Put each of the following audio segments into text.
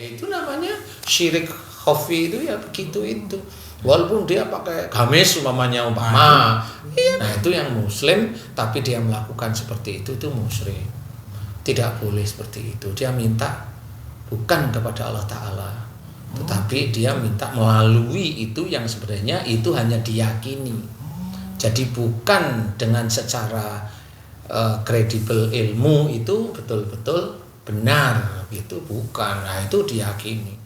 Itu namanya syirik khafi itu ya begitu itu. Walaupun dia pakai gamis umpamanya iya, nah itu yang muslim tapi dia melakukan seperti itu musyrik. Tidak boleh seperti itu. Dia minta bukan kepada Allah Ta'ala, tetapi dia minta melalui itu yang sebenarnya itu hanya diyakini. Jadi bukan dengan secara kredibel ilmu itu betul-betul benar gitu, bukan. Nah itu diyakini.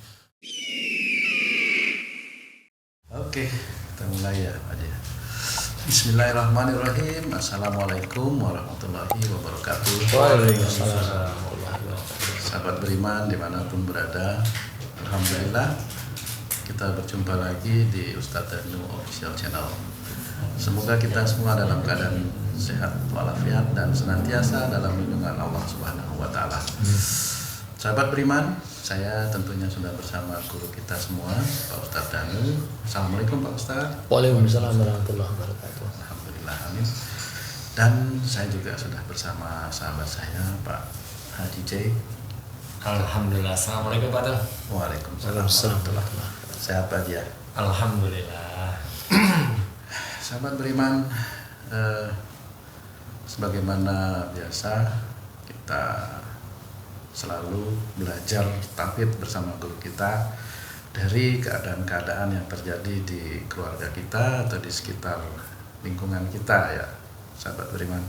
Oke, kita mulai ya Pak Haji. Bismillahirrahmanirrahim. Assalamualaikum warahmatullahi wabarakatuh. Waalaikumsalam. Sahabat beriman dimanapun berada, alhamdulillah kita berjumpa lagi di Ustadz Danu Official Channel. Semoga kita semua dalam keadaan sehat walafiat dan senantiasa dalam lindungan Allah Subhanahu wa Ta'ala. Sahabat beriman, saya tentunya sudah bersama guru kita semua, Pak Ustadz Danu. Assalamualaikum Pak Ustadz. Waalaikumsalam warahmatullahi wabarakatuh. Alhamdulillah, amin. Dan saya juga sudah bersama sahabat saya, Pak Haji J. Alhamdulillah. Assalamualaikum Pak Dang. Waalaikumsalam warahmatullahi wabarakatuh. Sehat Pak ya? Alhamdulillah. Sahabat beriman, sebagaimana biasa kita selalu belajar tauhid bersama guru kita dari keadaan-keadaan yang terjadi di keluarga kita atau di sekitar lingkungan kita ya, sahabat beriman.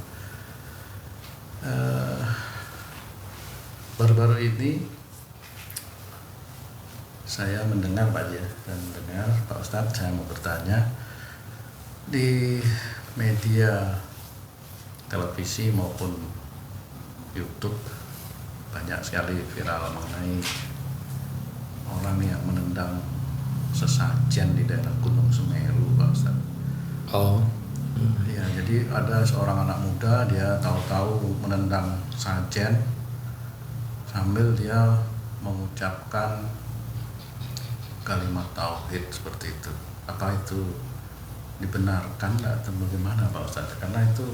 Baru-baru ini saya mendengar Pak ya, dan mendengar Pak Ustadz, saya mau bertanya di media televisi maupun YouTube banyak sekali viral mengenai orang yang menendang sesajen di daerah Gunung Semeru, Pak Ustadz. Oh. Ya, jadi ada seorang anak muda, dia tahu-tahu menendang sajen sambil dia mengucapkan kalimat tauhid seperti itu. Apa itu dibenarkan atau bagaimana Pak Ustadz? Karena itu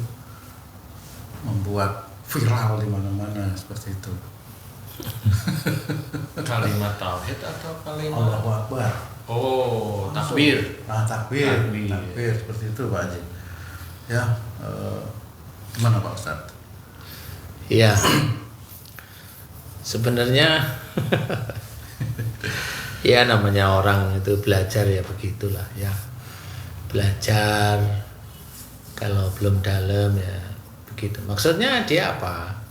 membuat viral di mana-mana seperti itu. Kalimat tauhid atau kalimat Allahu Akbar. Oh, takbir. Takbir seperti itu Pak Haji. Ya, gimana Pak Ustadz? Iya. Sebenarnya ya namanya orang itu belajar ya begitulah ya. Belajar kalau belum dalam ya begitu. Maksudnya dia apa?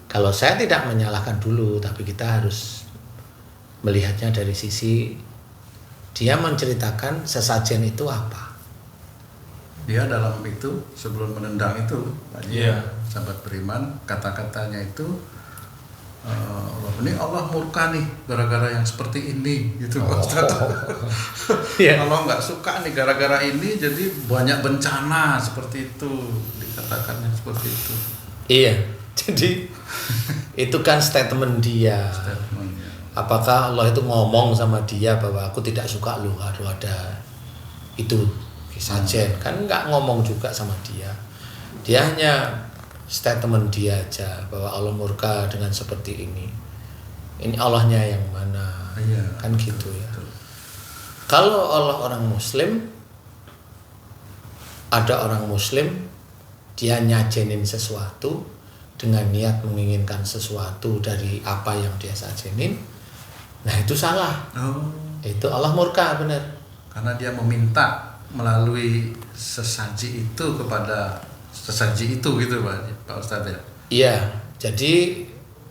Kalau saya tidak menyalahkan dulu, tapi kita harus melihatnya dari sisi dia menceritakan sesajen itu apa. Dia dalam itu sebelum menendang itu, Pak Haji, sahabat beriman, kata-katanya itu ini Allah murka nih gara-gara yang seperti ini gitu Pak Ustadz. Kalau nggak suka nih gara-gara ini jadi banyak bencana seperti itu, dikatakannya seperti itu. Iya, jadi itu kan statement dia. Apakah Allah itu ngomong sama dia bahwa aku tidak suka lu ada itu sajen? Kan nggak ngomong juga sama dia. Dia hanya statement dia aja bahwa Allah murka dengan seperti ini. Ini Allahnya yang mana? Iya, kan gitu ya. Kalau Allah orang Muslim, ada orang Muslim dia nyajenin sesuatu dengan niat menginginkan sesuatu dari apa yang dia sajenin, nah itu salah. Itu Allah murka benar. Karena dia meminta melalui sesaji itu kepada sesaji itu gitu Pak Ustadz ya. Iya, jadi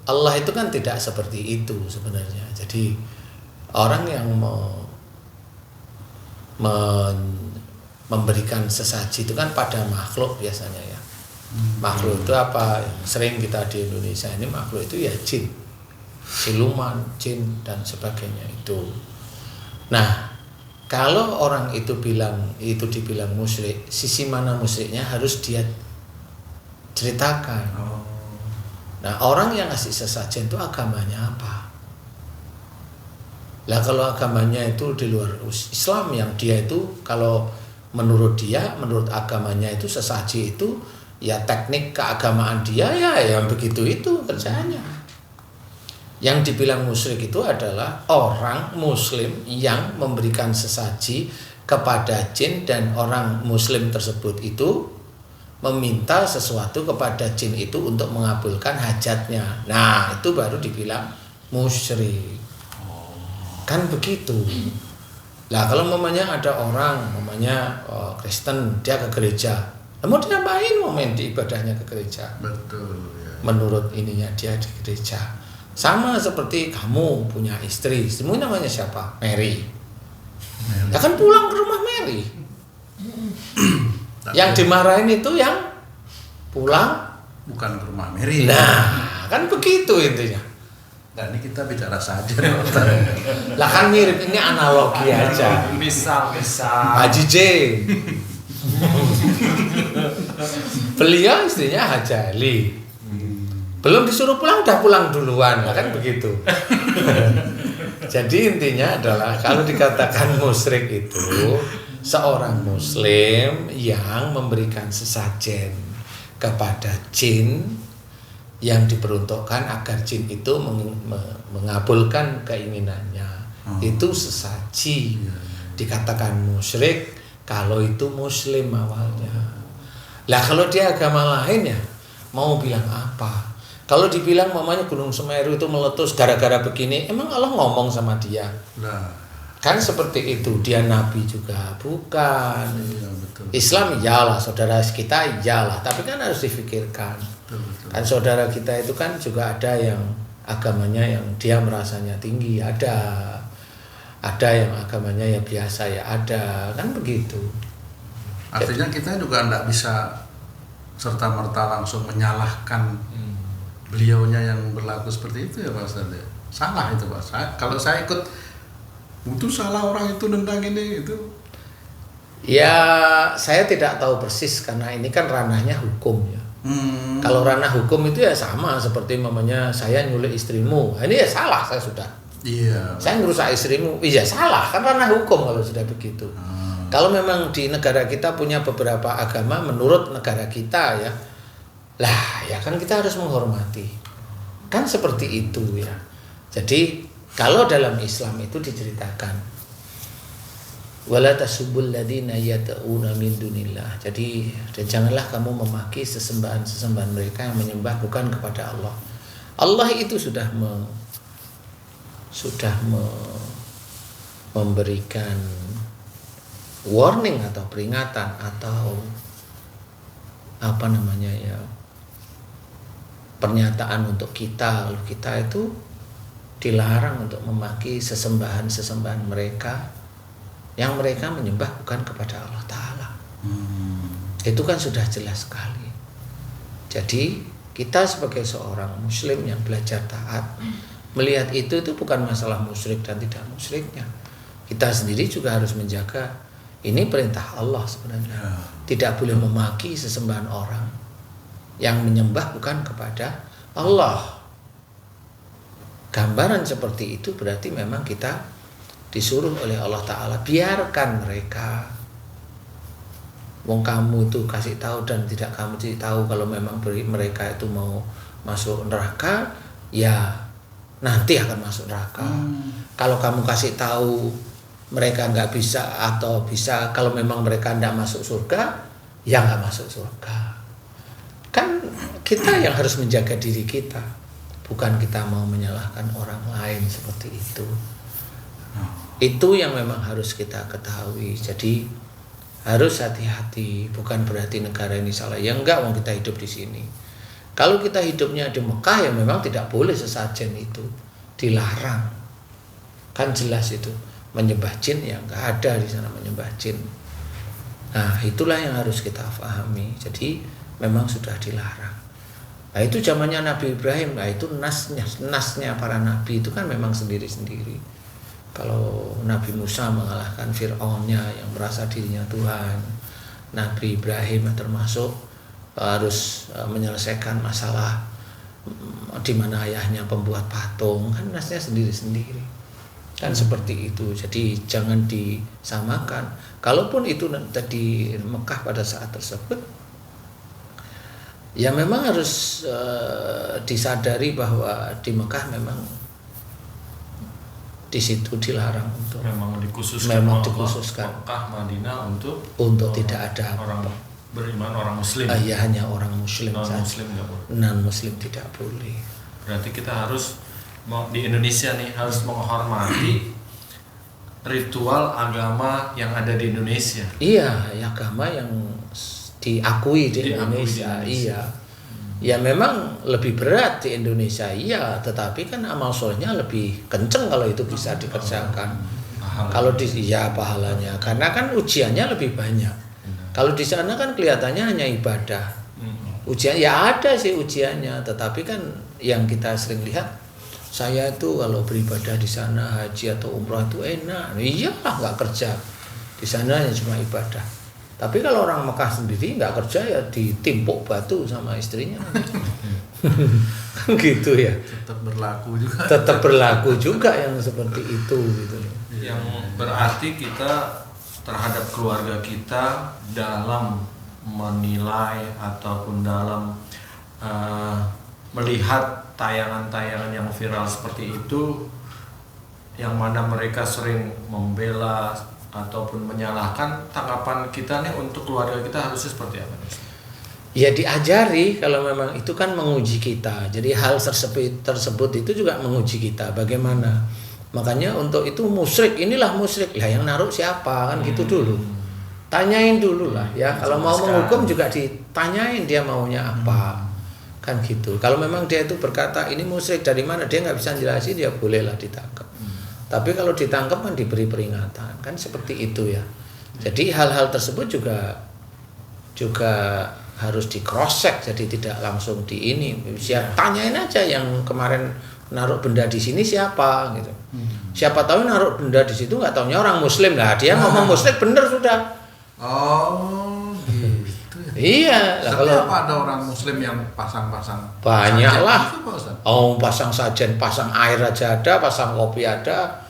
Allah itu kan tidak seperti itu sebenarnya. Jadi orang yang memberikan sesaji itu kan pada makhluk biasanya ya. Makhluk itu apa? Yang sering kita di Indonesia ini makhluk itu ya jin, siluman, jin dan sebagainya itu. Nah, kalau orang itu dibilang musyrik, sisi mana musyriknya harus dia ceritakan. Nah, orang yang ngasih sesajen itu agamanya apa? Lah kalau agamanya itu di luar Islam, yang dia itu kalau menurut agamanya itu sesaji itu ya teknik keagamaan dia ya yang begitu itu kerjanya. Yang dibilang musyrik itu adalah orang muslim yang memberikan sesaji kepada jin dan orang muslim tersebut itu meminta sesuatu kepada jin itu untuk mengabulkan hajatnya. Nah, itu baru dibilang musyrik. Kan begitu. Lah kalau mamanya ada orang mamanya Kristen, dia ke gereja. Mau diapain momen di ibadahnya ke gereja? Betul ya. Menurut ininya dia di gereja. Sama seperti kamu punya istri, istrimu namanya siapa? Mary. Ya kan pulang ke rumah Mary. Yang dimarahin itu yang pulang bukan ke rumah Mary. Nah, kan begitu intinya. Nah, ini kita bicara saja. Lah kan mirip, ini analogi aja. Misal. Haji J. Beliau istrinya Haji Ali. Belum disuruh pulang udah pulang duluan, kan begitu. Jadi intinya adalah kalau dikatakan musyrik itu seorang muslim yang memberikan sesajen kepada jin yang diperuntukkan agar jin itu mengabulkan keinginannya. Itu sesaji. Dikatakan musyrik kalau itu muslim awalnya. Lah kalau dia agama lain ya mau bilang apa? Kalau dibilang mamanya Gunung Semeru itu meletus gara-gara begini, emang Allah ngomong sama dia? Nah, Kan seperti itu, dia nabi juga bukan. iya, betul. Islam iyalah, saudara kita iyalah, tapi kan harus difikirkan. Betul. Kan saudara kita itu kan juga ada yang agamanya yang dia merasanya tinggi, ada yang agamanya ya biasa ya ada, kan begitu. Artinya kita juga tidak bisa serta-merta langsung menyalahkan beliaunya yang berlaku seperti itu ya Pak Ustadz. Salah itu Pak. Kalau saya ikut itu salah orang itu nendang ini itu. Ya saya tidak tahu persis karena ini kan ranahnya hukum ya. Kalau ranah hukum itu ya sama seperti mamanya saya nyulik istrimu, ini ya salah saya sudah. Iya. Saya ngerusak istrimu, iya salah kan ranah hukum kalau sudah begitu. Kalau memang di negara kita punya beberapa agama menurut negara kita ya, lah ya kan kita harus menghormati. Kan seperti itu ya. Jadi kalau dalam Islam itu diceritakan wala tasubbul ladzina yad'una min dunillah. Jadi dan janganlah kamu memaki sesembahan-sesembahan mereka yang menyembah bukan kepada Allah. Allah itu sudah memberikan warning atau peringatan atau apa namanya ya, pernyataan untuk kita, lalu kita itu dilarang untuk memaki sesembahan-sesembahan mereka yang mereka menyembah bukan kepada Allah Ta'ala. Itu kan sudah jelas sekali. Jadi kita sebagai seorang muslim yang belajar taat melihat itu bukan masalah musyrik dan tidak musyriknya. Kita sendiri juga harus menjaga, ini perintah Allah sebenarnya. Tidak boleh memaki sesembahan orang yang menyembah bukan kepada Allah. Gambaran seperti itu berarti memang kita disuruh oleh Allah Ta'ala biarkan mereka. Wong kamu itu kasih tahu dan tidak kamu tahu kalau memang mereka itu mau masuk neraka, ya nanti akan masuk neraka. Kalau kamu kasih tahu mereka nggak bisa atau bisa, kalau memang mereka tidak masuk surga, ya nggak masuk surga. Kan kita yang harus menjaga diri kita, bukan kita mau menyalahkan orang lain seperti itu. Itu yang memang harus kita ketahui. Jadi harus hati-hati, bukan berarti negara ini salah. Ya enggak, wong kita hidup di sini. Kalau kita hidupnya di Mekah ya memang tidak boleh sesajen itu, dilarang. Kan jelas itu, menyembah jin ya enggak ada di sana menyembah jin. Nah, itulah yang harus kita pahami. Jadi memang sudah dilarang. Nah, itu zamannya Nabi Ibrahim, nah itu nasnya para nabi itu kan memang sendiri-sendiri. Kalau Nabi Musa mengalahkan Fir'aunnya yang merasa dirinya Tuhan, Nabi Ibrahim termasuk harus menyelesaikan masalah di mana ayahnya pembuat patung, kan nasnya sendiri-sendiri. Kan seperti itu. Jadi jangan disamakan. Kalaupun itu tadi Mekah pada saat tersebut, ya memang harus disadari bahwa di Mekah memang di situ dilarang untuk memang dikhususkan Mekah Madinah untuk tidak ada orang beriman, orang muslim. Ya hanya orang muslim saja. Non-muslim nggak boleh. Non-muslim tidak boleh. Berarti kita harus di Indonesia nih harus menghormati ritual agama yang ada di Indonesia. Iya, agama yang diakui di Indonesia. Iya. Ya memang lebih berat di Indonesia, iya, tetapi kan amal solehnya lebih kenceng kalau itu bisa dikerjakan. Kalau pahalanya, karena kan ujiannya lebih banyak. Kalau di sana kan kelihatannya hanya ibadah. Ujian ya ada sih ujiannya, tetapi kan yang kita sering lihat, saya itu kalau beribadah di sana haji atau umrah itu enak, iyalah nggak kerja di sana hanya cuma ibadah. Tapi kalau orang Mekah sendiri nggak kerja ya ditimpuk batu sama istrinya. Gitu ya. Tetap berlaku juga yang seperti itu gitu. Yang berarti kita terhadap keluarga kita dalam menilai ataupun dalam melihat tayangan-tayangan yang viral seperti itu, yang mana mereka sering membela ataupun menyalahkan, tanggapan kita nih untuk keluarga kita harusnya seperti apa? Ya diajari, kalau memang itu kan menguji kita. Jadi hal tersebut itu juga menguji kita bagaimana. Makanya untuk itu musyrik, inilah musyrik. Lah yang naruh siapa kan gitu dulu. Tanyain dulu lah ya. Kalau mau menghukum juga ditanyain dia maunya apa. Kan gitu. Kalau memang dia itu berkata ini musyrik dari mana, dia nggak bisa jelasin, dia bolehlah ditangkap. Tapi kalau ditangkap kan diberi peringatan, kan seperti itu ya. Jadi hal-hal tersebut juga harus di cross check, jadi tidak langsung di ini. Tanyain aja yang kemarin naruh benda di sini siapa gitu. Siapa tahu naruh benda di situ nggak taunya orang muslim lah, dia ngomong muslim bener sudah. Oh gitu. Iya, kalau ada orang muslim yang pasang-pasang banyak lah. Oh, pasang sajen, pasang air aja ada, pasang kopi ada.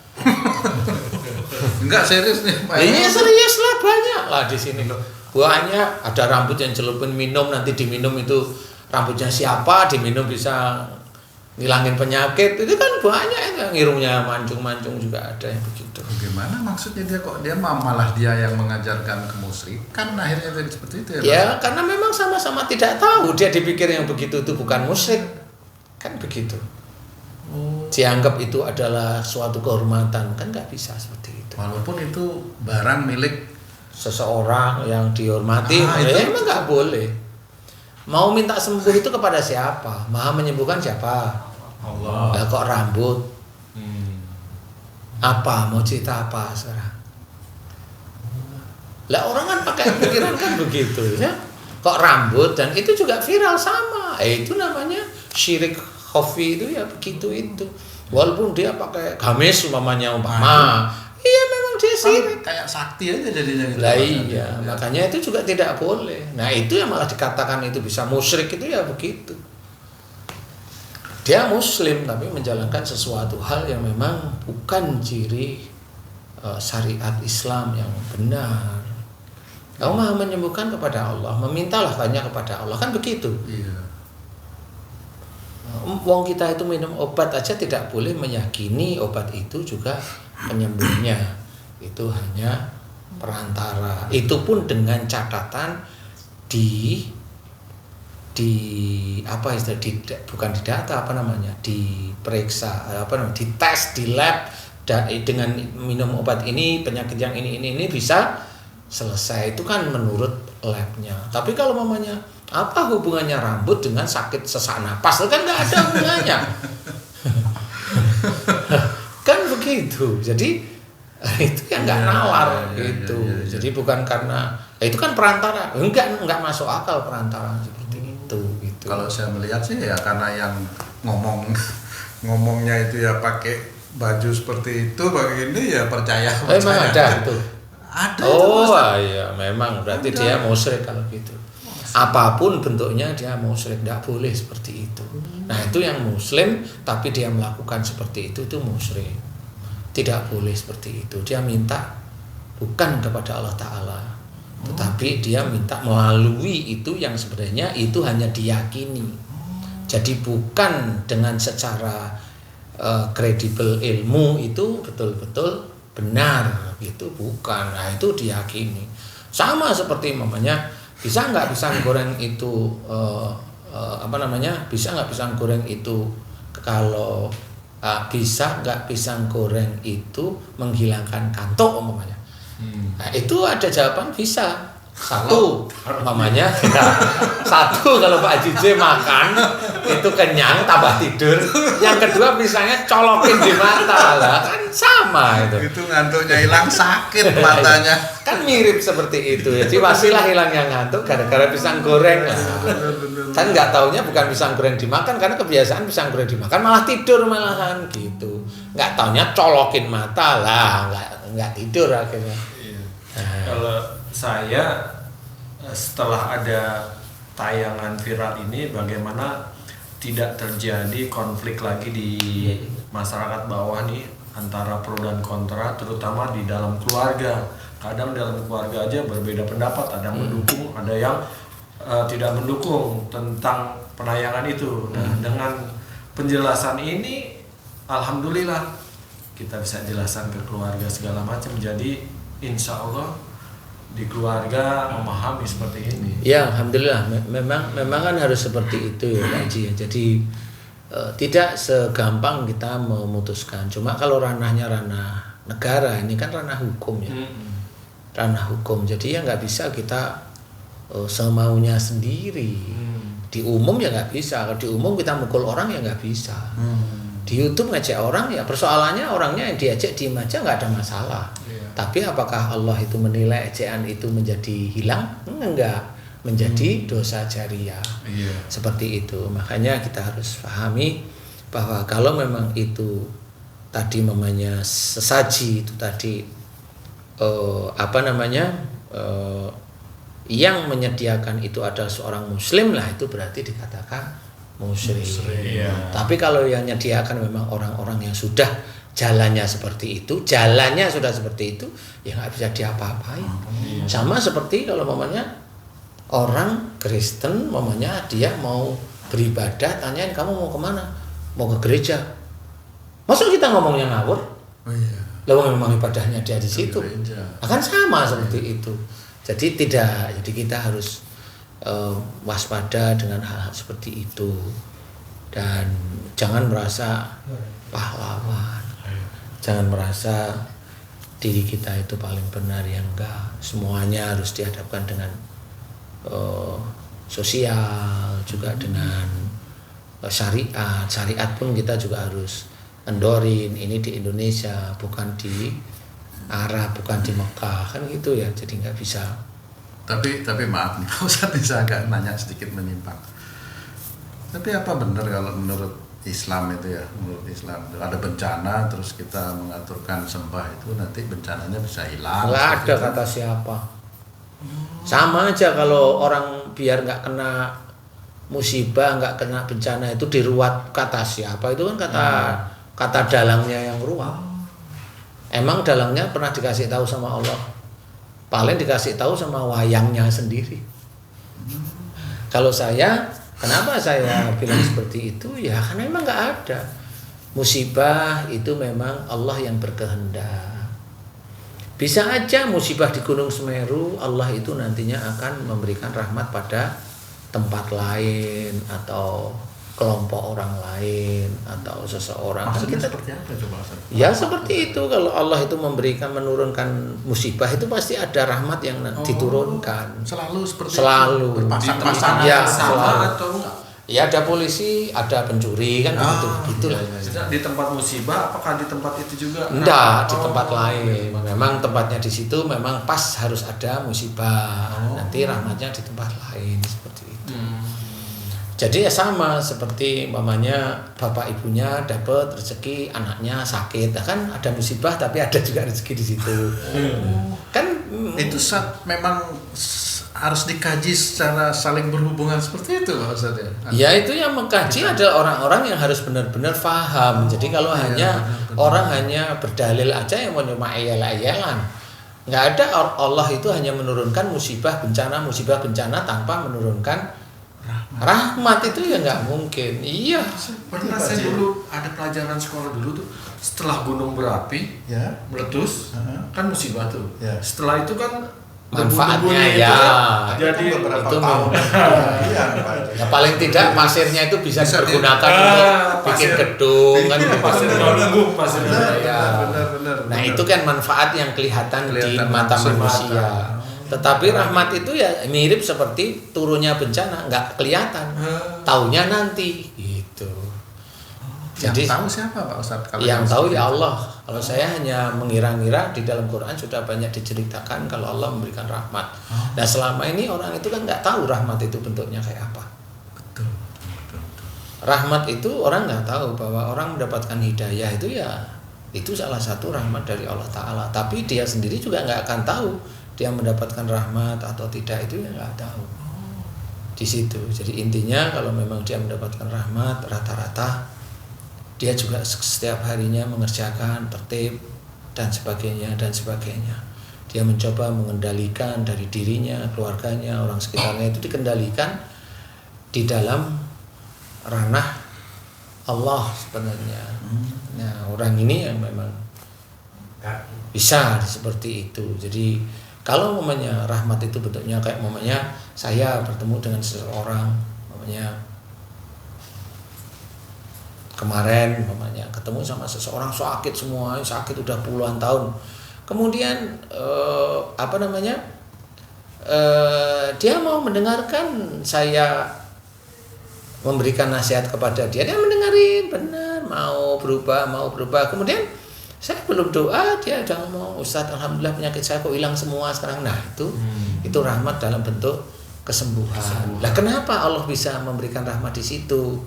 Enggak serius nih, Pak. Ini serius lah, banyak lah di sini loh. Banyak, ada rambut yang celupin minum, nanti diminum itu rambutnya siapa, diminum bisa ngilangin penyakit. Itu kan banyak itu, ngirungnya mancung-mancung juga ada yang begitu. Bagaimana maksudnya dia malah dia yang mengajarkan kemusyrikan, akhirnya jadi seperti itu ya? Ya, karena memang sama-sama tidak tahu, dia dipikir yang begitu itu bukan musyrik. Kan begitu. Dianggap itu adalah suatu kehormatan, kan nggak bisa seperti itu. Walaupun itu barang milik seseorang yang dihormati, emang nggak boleh. Mau minta sembuh itu kepada siapa? Maha menyembuhkan siapa? Allah. Lah kok rambut? Apa mau cerita apa sekarang? Lah orang kan pakai pikiran kan begitu ya. Kok rambut, dan itu juga viral sama. Itu namanya syirik khafi itu ya begitu itu. Walaupun dia pakai gamis umpamanya. Iya memang dia syirik. Kayak sakti aja jadinya gitu. Lah iya, makanya itu juga tidak boleh. Nah itu yang malah dikatakan itu bisa musyrik itu ya begitu. Dia muslim tapi menjalankan sesuatu hal yang memang bukan ciri syariat Islam yang benar. Kamu Maha menyembuhkan kepada Allah, memintalah hanya kepada Allah, kan begitu. Iya. Wong kita itu minum obat aja tidak boleh meyakini obat itu juga penyembuhnya. Itu hanya perantara. Itu pun dengan catatan bukan di data, diperiksa, dites di lab, dengan minum obat ini penyakit yang ini bisa selesai. Itu kan menurut labnya. Tapi kalau mamanya apa hubungannya rambut dengan sakit sesak napas, kan nggak ada hubungannya. Kan begitu. Jadi itu yang nggak nalar gitu. Jadi bukan karena itu kan perantara, enggak masuk akal perantara seperti itu gitu. Kalau saya melihat sih ya karena yang ngomongnya itu ya pakai baju seperti itu begini ya percaya. Emang ada itu. Ada. Oh iya, memang berarti dia musyrik kalau gitu. Apapun bentuknya dia musyrik, tidak boleh seperti itu. Nah itu yang muslim tapi dia melakukan seperti itu musyrik. Tidak boleh seperti itu. Dia minta bukan kepada Allah Ta'ala, tetapi dia minta melalui itu yang sebenarnya itu hanya diyakini. Jadi bukan dengan secara kredibel ilmu itu betul-betul benar gitu, bukan. Nah itu diyakini. Sama seperti mamanya bisa nggak pisang goreng itu bisa nggak pisang goreng itu kalau bisa nggak pisang goreng itu menghilangkan kantuk umpamanya. Nah itu ada jawaban bisa. Satu mamanya satu kalau Pak Haji makan itu kenyang tambah tidur. Yang kedua pisangnya colokin di mata lah, kan sama itu. Itu ngantuknya hilang, sakit matanya. Kan mirip seperti itu ya. Jadi wasilah hilangnya ngantuk gara-gara pisang goreng lah. Kan nggak taunya bukan pisang goreng dimakan, karena kebiasaan pisang goreng dimakan malah tidur malahan gitu. Nggak taunya colokin mata lah, nggak tidur akhirnya. Nah. Kalau saya setelah ada tayangan viral ini, bagaimana tidak terjadi konflik lagi di masyarakat bawah nih antara pro dan kontra, terutama di dalam keluarga. Kadang dalam keluarga aja berbeda pendapat, ada yang mendukung, ada yang tidak mendukung tentang penayangan itu. Nah, dengan penjelasan ini, alhamdulillah kita bisa jelaskan ke keluarga segala macam. Jadi insya Allah di keluarga memahami seperti ini. Ya, alhamdulillah. Memang kan harus seperti itu ya Pak Haji. Jadi tidak segampang kita memutuskan. Cuma kalau ranahnya ranah negara, ini kan ranah hukum ya. Ranah hukum. Jadi ya nggak bisa kita semaunya sendiri. Di umum ya nggak bisa. Kalau di umum kita mukul orang ya nggak bisa. Di YouTube ngajak orang ya persoalannya orangnya yang diajak diem aja nggak ada masalah. Tapi apakah Allah itu menilai ejekan itu menjadi hilang? Enggak, menjadi dosa jariah. Seperti itu. Makanya kita harus pahami bahwa kalau memang itu tadi namanya sesaji itu tadi yang menyediakan itu adalah seorang muslim lah, itu berarti dikatakan musyrik. Tapi kalau yang menyediakan memang orang-orang yang sudah jalannya seperti itu, jalannya sudah seperti itu, ya nggak bisa diapa-apain. Sama seperti kalau mamanya orang Kristen, mamanya dia mau beribadah, tanyain kamu mau kemana? Mau ke gereja. Masa kita ngomongnya ngawur? Lalu memang ibadahnya dia di situ. Akan sama seperti itu. Jadi kita harus waspada dengan hal-hal seperti itu, dan jangan merasa pahlawan. Jangan merasa diri kita itu paling benar, yang enggak. Semuanya harus dihadapkan dengan sosial, juga dengan syariat. Syariat pun kita juga harus endorin. Ini di Indonesia, bukan di Arab, bukan di Mekah, kan gitu ya. Jadi nggak bisa. Tapi maaf nih, Ustaz bisa agak nanya sedikit menyimpang. Tapi apa benar kalau menurut Islam itu ya, menurut Islam ada bencana terus kita mengaturkan sembah itu, nanti bencananya bisa hilang? Nggak ada kata siapa. Sama aja kalau orang biar nggak kena musibah, nggak kena bencana itu diruat kata siapa, itu kan kata dalangnya yang ruat. Emang dalangnya pernah dikasih tahu sama Allah? Paling dikasih tahu sama wayangnya sendiri. Kalau kenapa saya bilang seperti itu? Ya karena memang nggak ada. Musibah itu memang Allah yang berkehendak. Bisa aja musibah di Gunung Semeru, Allah itu nantinya akan memberikan rahmat pada tempat lain atau kelompok orang lain atau seseorang. Maksudnya seperti apa coba Ustaz? Ya seperti itu, kalau Allah itu menurunkan musibah itu pasti ada rahmat yang diturunkan. Selalu seperti Selalu. itu. Berpasang-pasangan Ya, sama selalu. atau enggak? Ya ada polisi, ada pencuri kan begitu. Gitulah. Di tempat musibah, apakah di tempat itu juga? Enggak, di tempat lain. Memang tempatnya di situ memang pas harus ada musibah. Nanti rahmatnya di tempat lain seperti itu. Jadi ya sama seperti mamanya bapak ibunya dapat rezeki, anaknya sakit, kan ada musibah tapi ada juga rezeki di situ. Kan itu memang harus dikaji secara saling berhubungan seperti itu Pak Ustaz ya. Ya itu yang mengkaji adalah orang-orang yang harus benar-benar paham. Jadi kalau orang hanya berdalil aja yang mau cuma ayel-ayelan, nggak ada. Allah itu hanya menurunkan musibah bencana tanpa menurunkan Rahmat itu ya nggak mungkin. Iya. Pernah saya dulu ada pelajaran sekolah dulu tuh, setelah gunung berapi Ya. meletus, kan musibah tuh. Ya. Setelah itu kan Manfaatnya debu-debunya ya. itu kan jadi beberapa itu tahun. Iya, Pak. Ya paling tidak pasirnya itu bisa Bisa dipergunakan di- untuk Ah, bikin pasir. gedung kan gitu. pasir nunggu, pasir Ya. Benar. Nah itu kan manfaat yang kelihatan di Kelihatan mata langsung manusia. mata. Tetapi rahmat itu ya mirip seperti turunnya bencana, nggak kelihatan. Taunya nanti gitu. Jadi tahu siapa Pak Ustadz? Kalau Yang tahu ya seperti itu? Allah. Kalau saya hanya mengira-ngira, di dalam Quran sudah banyak diceritakan kalau Allah memberikan rahmat. Nah selama ini orang itu kan nggak tahu rahmat itu bentuknya kayak apa. Betul. Rahmat itu orang nggak tahu bahwa orang mendapatkan hidayah itu salah satu rahmat dari Allah Ta'ala. Tapi dia sendiri juga nggak akan tahu dia mendapatkan rahmat atau tidak, itu ya nggak tahu. Di situ. Jadi intinya kalau memang dia mendapatkan rahmat, rata-rata dia juga setiap harinya mengerjakan tertib dan sebagainya. Dia mencoba mengendalikan dari dirinya, keluarganya, orang sekitarnya itu dikendalikan di dalam ranah Allah sebenarnya. Nah, orang ini yang memang bisa seperti itu. Jadi kalau umpamanya rahmat itu bentuknya kayak umpamanya saya bertemu dengan seseorang, umpamanya kemarin umpamanya ketemu sama seseorang sakit semua, sakit udah puluhan tahun. Kemudian dia mau mendengarkan saya memberikan nasihat kepada dia mendengarin benar, mau berubah. Kemudian saya belum doa, dia udah ngomong, Ustadz alhamdulillah penyakit saya kok hilang semua sekarang. Nah itu rahmat dalam bentuk kesembuhan. Nah kenapa Allah bisa memberikan rahmat di situ?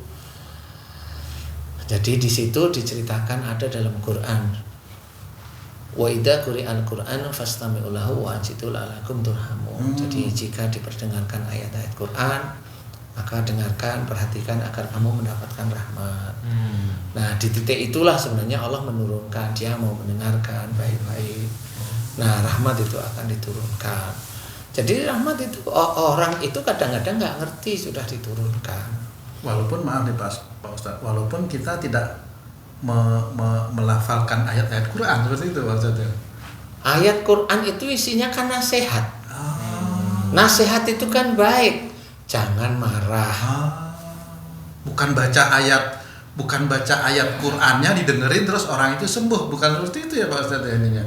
Jadi di situ diceritakan ada dalam Quran, wa idza quri'al Qur'anu fastami'u lahu wa ansitu la'allakum turhamun. Jadi jika diperdengarkan ayat-ayat Quran, maka dengarkan, perhatikan agar kamu mendapatkan rahmat. Nah di titik itulah sebenarnya Allah menurunkan, dia mau mendengarkan baik-baik. Nah rahmat itu akan diturunkan. Jadi rahmat itu orang itu kadang-kadang nggak ngerti sudah diturunkan. Walaupun maaf nih Pak Ustadz, walaupun kita tidak melafalkan ayat-ayat Quran seperti itu Pak Ustadz. Ayat Quran itu isinya kan nasihat. Nasihat itu kan baik. Jangan marah. Bukan baca ayat Qur'annya didengerin terus orang itu sembuh, bukan seperti itu ya Pak Ustadz ininya.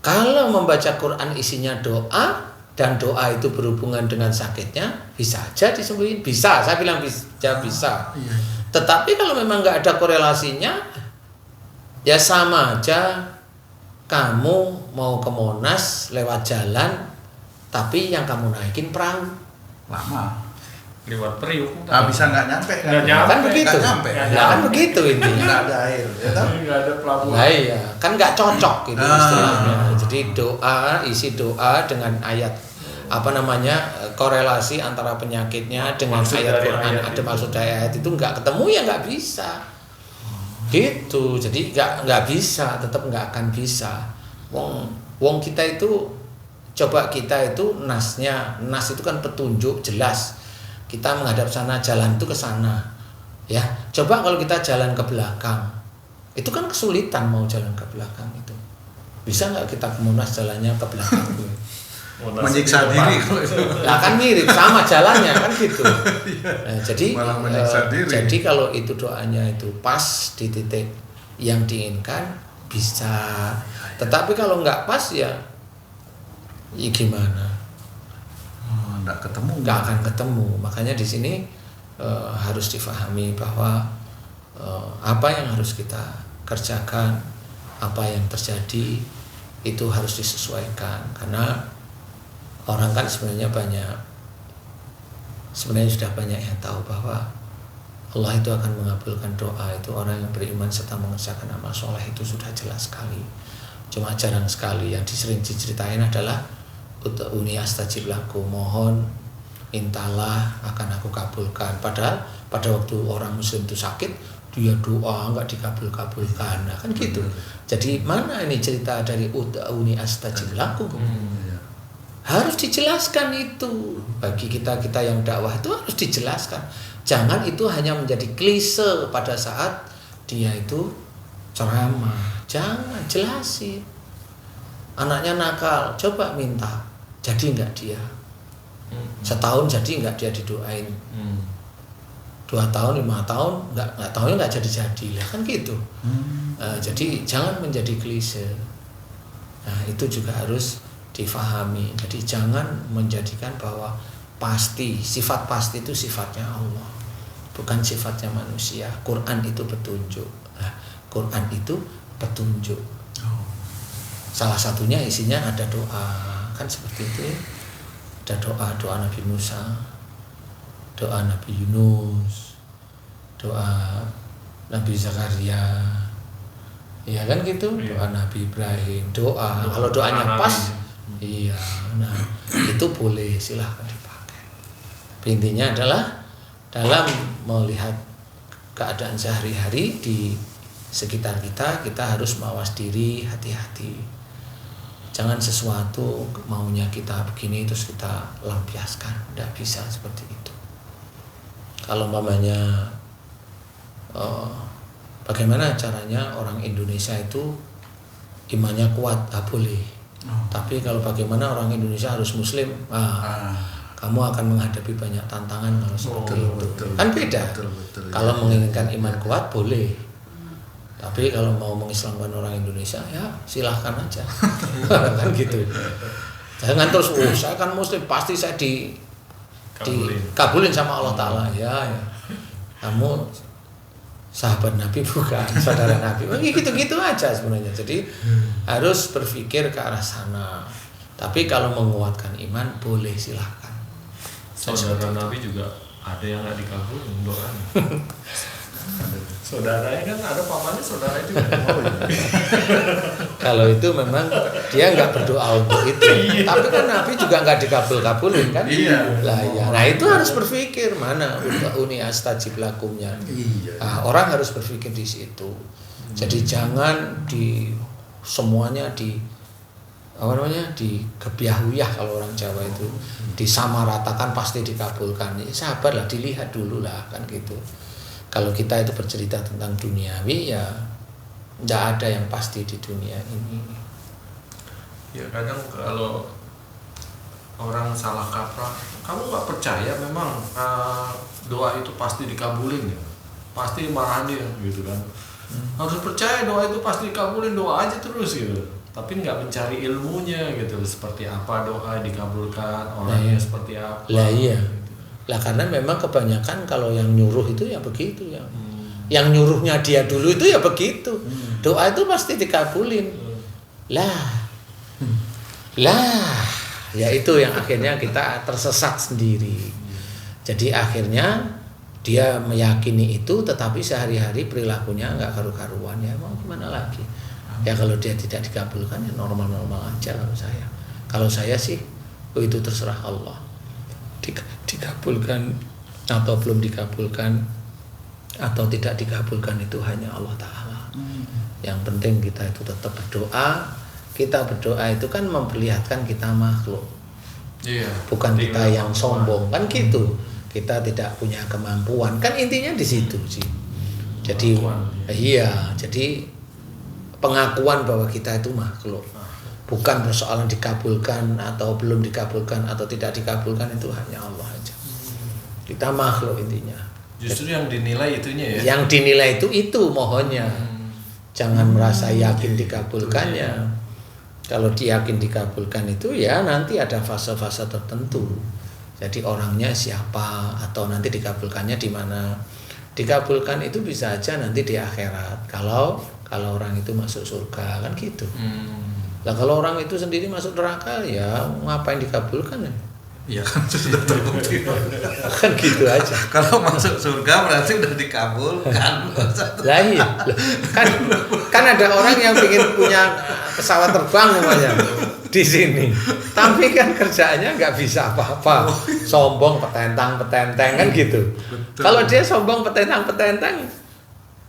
Kalau membaca Quran isinya doa dan doa itu berhubungan dengan sakitnya, bisa aja disembuhin. Bisa, saya bilang bisa. Iya. Tetapi kalau memang nggak ada korelasinya, ya sama aja kamu mau ke Monas lewat jalan, tapi yang kamu naikin perahu. Lama. lewat Priuk. Bisa nggak nyampe Nggak nyampe. Kan begitu. Nggak nyampe. Nah, kan begitu intinya. Nggak ada air, ya kan? Nggak ada pelabuhan. Nah iya, kan nggak cocok gitu istilahnya. Jadi isi doa dengan ayat korelasi antara penyakitnya dengan Maksud ayat dari Quran, ayat ada itu. maksud dari ayat itu nggak ketemu ya nggak bisa. Gitu, jadi nggak bisa, tetap nggak akan bisa. Wong kita itu coba kita itu nas itu kan petunjuk jelas. Kita menghadap sana, jalan itu ke sana. Ya, coba kalau kita jalan ke belakang, itu kan kesulitan mau jalan ke belakang itu. Bisa nggak kita ke Monas jalannya ke belakang? Menyiksa diri kalau itu. Lah kan mirip sama jalannya kan gitu. Nah, Malah menyiksa diri. jadi kalau itu doanya itu pas di titik yang diinginkan bisa. Tetapi kalau nggak pas ya gimana? Nggak ketemu. Nggak akan ketemu. Makanya di sini harus difahami bahwa apa yang harus kita kerjakan, apa yang terjadi itu harus disesuaikan. Karena orang kan sebenarnya sudah banyak yang tahu bahwa Allah itu akan mengabulkan doa itu orang yang beriman serta mengerjakan amal soleh, itu sudah jelas sekali. Cuma jarang sekali yang sering diceritain adalah ud'uni astajib lakum, mohon mintalah akan aku kabulkan. Padahal pada waktu orang muslim itu sakit, dia doa nggak dikabulkan. Nah kan gitu. Jadi mana ini cerita dari ud'uni astajib lakum? Harus dijelaskan itu. Bagi kita yang dakwah itu harus dijelaskan. Jangan itu hanya menjadi klise pada saat dia itu ceramah. Jangan, jelasin. Anaknya nakal, coba minta. Jadi enggak dia? Setahun jadi enggak dia didoain? 2 tahun, 5 tahun, enggak tahunya enggak jadi-jadi lah kan gitu. Jadi jangan menjadi klise. Nah, itu juga harus difahami. Jadi jangan menjadikan bahwa pasti, sifat pasti itu sifatnya Allah, bukan sifatnya manusia. Quran itu petunjuk. Nah, Quran itu petunjuk. Salah satunya isinya ada doa, kan seperti itu. Ada doa Nabi Musa, doa Nabi Yunus, doa Nabi Zakaria, ya kan gitu. Doa Nabi Ibrahim, doa. Kalau doanya pas, iya, nah itu boleh, silahkan dipakai. Intinya adalah dalam melihat keadaan sehari-hari di sekitar kita harus mawas diri, hati-hati. Jangan sesuatu maunya kita begini terus kita lampiaskan, tidak bisa seperti itu. Kalau umpamanya bagaimana caranya orang Indonesia itu imannya kuat, boleh. Tapi kalau bagaimana orang Indonesia harus Muslim, kamu akan menghadapi banyak tantangan kalau seperti itu. Kan beda. Betul, kalau menginginkan iman kuat boleh. Tapi kalau mau mengislamkan orang Indonesia, ya silahkan aja. Kan gitu. Jangan terus, saya kan Muslim, pasti saya dikabulin sama Allah Ta'ala. Ya. Kamu sahabat Nabi bukan, saudara Nabi. Gitu-gitu aja sebenarnya. Jadi harus berpikir ke arah sana. Tapi kalau menguatkan iman, boleh silahkan. Saudara Nabi juga ada yang nggak dikabulin doanya. Saudaranya kan ada pamannya saudara juga. Kalau itu memang dia nggak berdoa untuk itu. Tapi kan Nabi juga nggak dikabul-kabulin kan? Lah ya. Nah itu harus berpikir mana uni astajib lakumnya. Nah, orang harus berpikir di situ. Jadi jangan semuanya digebyahuyah kalau orang Jawa itu disamaratakan pasti dikabulkan. Sabarlah, dilihat dulu lah kan gitu. Kalau kita itu bercerita tentang duniawi, ya tidak ada yang pasti di dunia ini. Ya kadang kalau orang salah kaprah, kamu nggak percaya memang doa itu pasti dikabulin ya, pasti marahin dia gitu kan. Harus percaya doa itu pasti dikabulin, doa aja terus gitu. Tapi nggak mencari ilmunya gitu, seperti apa doa dikabulkan, orangnya seperti apa. Lah iya. Lah karena memang kebanyakan kalau yang nyuruh itu ya begitu ya. Yang nyuruhnya dia dulu itu ya begitu. Doa itu pasti dikabulin. Lah. Ya itu yang akhirnya kita tersesat sendiri. Jadi akhirnya dia meyakini itu, tetapi sehari-hari perilakunya nggak karu-karuan, ya mau gimana lagi. Ya kalau dia tidak dikabulkan ya normal-normal aja kalau saya. Kalau saya sih itu terserah Allah. Dikabulkan atau belum dikabulkan atau tidak dikabulkan itu hanya Allah Ta'ala. Yang penting kita itu tetap berdoa. Kita berdoa itu kan memperlihatkan kita makhluk, bukan kita yang sombong kan gitu. Kita tidak punya kemampuan kan, intinya di situ sih. Jadi jadi pengakuan bahwa kita itu makhluk. Bukan persoalan dikabulkan atau belum dikabulkan atau tidak dikabulkan, itu hanya Allah aja. Kita makhluk intinya. Justru yang dinilai itunya ya. Yang dinilai itu mohonnya. Jangan merasa yakin dikabulkannya. Kalau yakin dikabulkan itu ya nanti ada fase-fase tertentu. Jadi orangnya siapa atau nanti dikabulkannya di mana. Dikabulkan itu bisa aja nanti di akhirat. Kalau orang itu masuk surga kan gitu. Lah kalau orang itu sendiri masuk neraka ya ngapain dikabulkan ya? Ya kan sudah terbukti. Kan gitu aja. Kalau masuk surga berarti udah dikabulkan. Lah iya. Kan ada orang yang ingin punya pesawat terbang namanya di sini. Tapi kan kerjaannya nggak bisa apa-apa. Sombong, petentang kan gitu. Betul. Kalau dia sombong, petentang,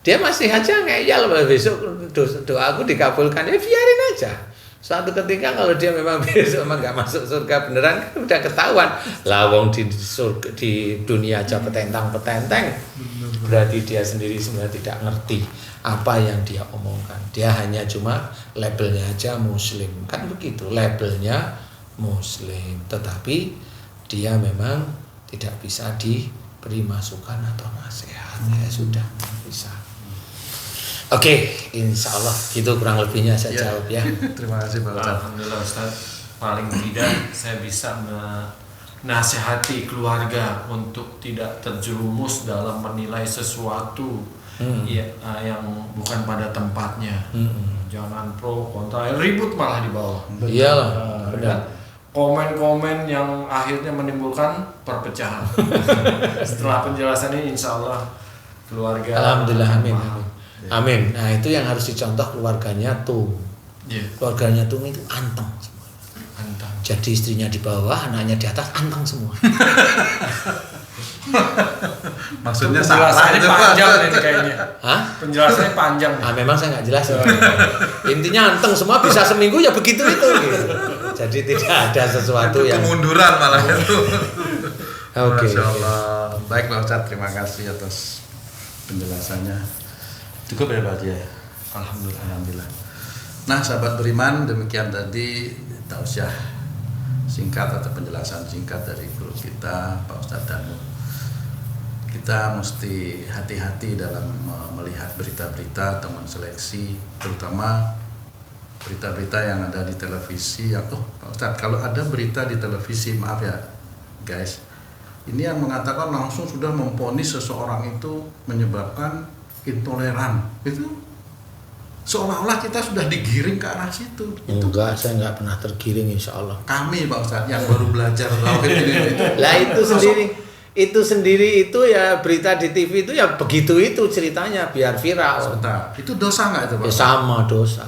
dia masih aja ngeyel, besok doaku dikabulkan, ya biarin aja. Suatu ketika kalau dia memang besok memang nggak masuk surga beneran kan udah ketahuan. Lah wong di surga, di dunia aja petentang-petenteng. Berarti dia sendiri sebenarnya tidak ngerti apa yang dia omongkan. Dia hanya cuma labelnya aja muslim. Kan begitu, labelnya muslim. Tetapi dia memang tidak bisa diberi masukan atau nasihat. Ya sudah, bisa. Oke, insya Allah itu kurang lebihnya saya jawab ya. Terima kasih Pak Ustadz. Alhamdulillah Ustaz, paling tidak saya bisa menasihati keluarga untuk tidak terjerumus dalam menilai sesuatu yang bukan pada tempatnya. Jangan pro kontra, ribut malah di bawah. Iyalah, Dan komen-komen yang akhirnya menimbulkan perpecahan. Setelah penjelasan ini insya Allah keluarga Alhamdulillah, akan amin, paham. amin. Amin. Nah itu yang harus dicontoh keluarganya tuh. Keluarganya tuh itu anteng semua. Anteng. Jadi istrinya di bawah, anaknya di atas, anteng semua. Maksudnya Penjelasannya itu, panjang Pak. nih kayaknya. Hah? Penjelasannya panjang. Ah memang saya nggak jelas. Intinya anteng semua, bisa seminggu ya begitu itu. Gitu. Jadi tidak ada sesuatu Itu yang. kemunduran malah itu. Oke. Masya Allah. Baik Pak Ustadz, terima kasih atas penjelasannya. Cukup ya Pak ya. Alhamdulillah. Alhamdulillah. Nah sahabat beriman, demikian tadi tausiah singkat atau penjelasan singkat dari guru kita Pak Ustadz Danu. Kita mesti hati-hati dalam melihat berita-berita atau menseleksi, terutama berita-berita yang ada di televisi. Pak Ustadz, kalau ada berita di televisi, maaf ya guys, ini yang mengatakan langsung sudah memvonis seseorang itu menyebabkan intoleran, itu seolah-olah kita sudah digiring ke arah situ. Enggak, saya nggak pernah tergiring insya Allah. Kami Pak Ustadz yang baru belajar tauhid ini. Lah itu sendiri itu ya berita di TV itu ya begitu itu ceritanya biar viral. Sebentar, itu dosa nggak itu Pak? Ya sama dosa.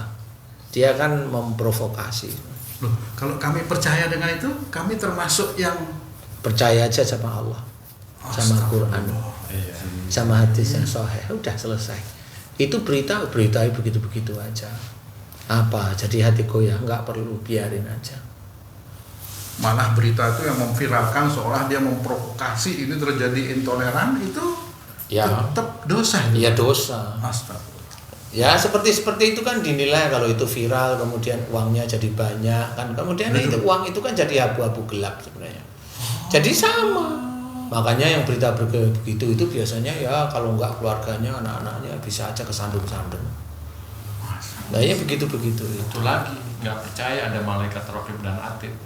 Dia kan memprovokasi. Loh, kalau kami percaya dengan itu, kami termasuk yang Percaya aja sama Allah, sama Quran, Iya. sama hadis yang sahih. Udah selesai. Itu berita begitu-begitu aja. Apa? Jadi hati goyah, nggak perlu, biarin aja. Malah berita itu yang memviralkan seolah dia memprovokasi ini terjadi intoleran, itu Ya. tetap dosa. Iya dosa. Astagfirullah. Ya seperti itu kan dinilai kalau itu viral kemudian uangnya jadi banyak kan kemudian itu uang itu kan jadi abu-abu gelap sebenarnya. Jadi sama. Makanya yang berita begitu itu biasanya ya kalau nggak keluarganya anak-anaknya bisa aja kesandung-sandung. Nah ya begitu-begitu itu. Itu lagi nggak percaya ada malaikat raqib dan atid.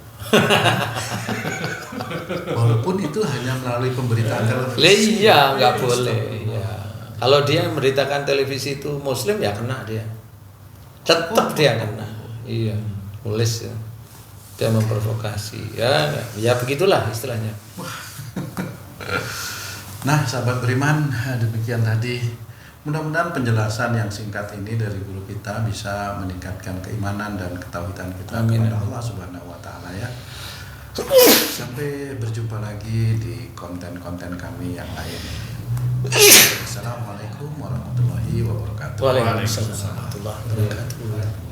Walaupun itu hanya melalui pemberitaan televisi. Iya nggak boleh. Ya. Kalau dia memberitakan televisi itu Muslim ya kena dia. Tetap dia kena. Iya. Tulis ya. Dia memprovokasi. Ya begitulah istilahnya. Nah, sahabat beriman, demikian tadi. Mudah-mudahan penjelasan yang singkat ini dari guru kita bisa meningkatkan keimanan dan ketauhidan kita kepada Allah Subhanahu wa taala ya. Sampai berjumpa lagi di konten-konten kami yang lain. Assalamualaikum warahmatullahi wabarakatuh. Waalaikumsalam warahmatullahi wabarakatuh.